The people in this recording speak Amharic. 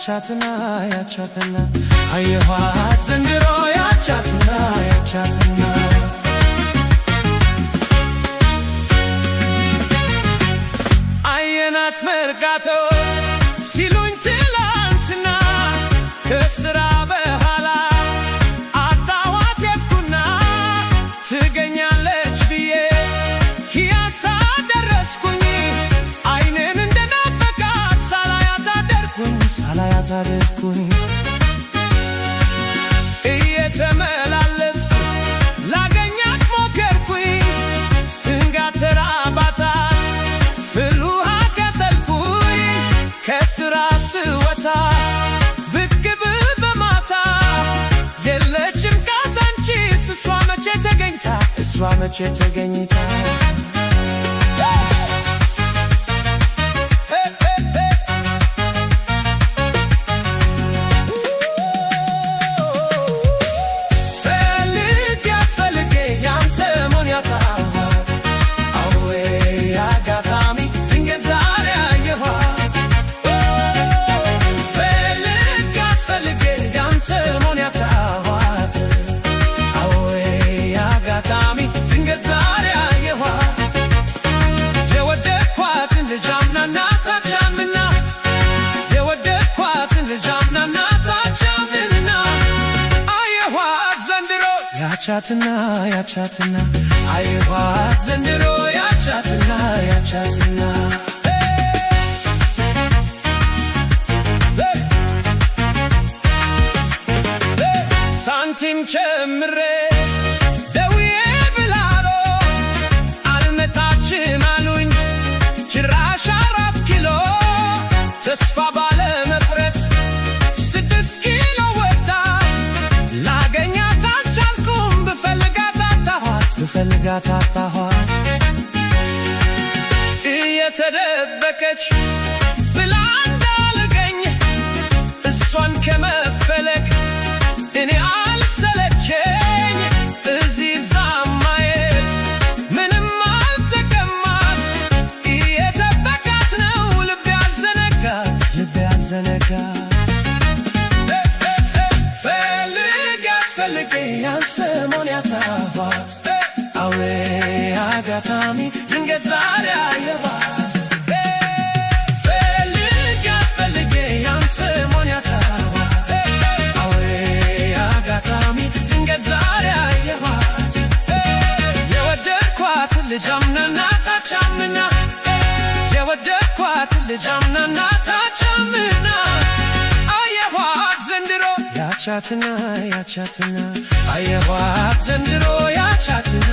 ያቻትና አየኋት ዘንድሮ ያቻትና አየናት መርካቶ ሲሉኝ ትላንትና ከስራ በኋላ አጣዋት የፍኩና ትገኛለች ብዬ ፒያሳ ደረስኩኝ አይኔን እንደናፈቃት ሳላያት አደርኩኝ እየተመላለስኩ ላገኛት ሞከርኩኝ ስንጋተራ ባታት ፍል ውሃ ቀጠልኩኝ ከስራ ስወጣ ብቅ ብል በማታ የለችም ካዛንቺስ እሷ መቼ ተገኝታ ያቻትና አየኋት ዘንድሮ ያቻትና ሳንቲም ጨምሬ ደውዬ ብላሎ አልመጣችም አሉኝ ጭራሽ 4 ኪሎ ተስፋ ባለመቁረጥ 6 ኪሎ ወጣት ላገኛት አልቻልኩም ብፈልጋት አጣኋት እየተደበቀች ብላ እንዳልገኝ እሷን ከመፈለግ እኔ አልሰለቸኝ እዚህ እዛም ማየት ምንም አልጠቀማት እየጠበቃት ነው ልቤ ያልዘነጋት ፈልጌ ያን ሰሞን ያጣኋት አውሬ አጋጣሚ ድንገት ዛሬ አየኋት ፈልጌ ያን ሰሞን ያጣኋት አውሬ አጋጣሚ ድንገት ዛሬ አየኋት የወደድኳት ልጅ አምናና ታቻምና የወደድኳት ልጅ አምናና ታቻምና አየኋት ዘንድሮ ያቻትና አየኋት ዘንድሮ ያቻትና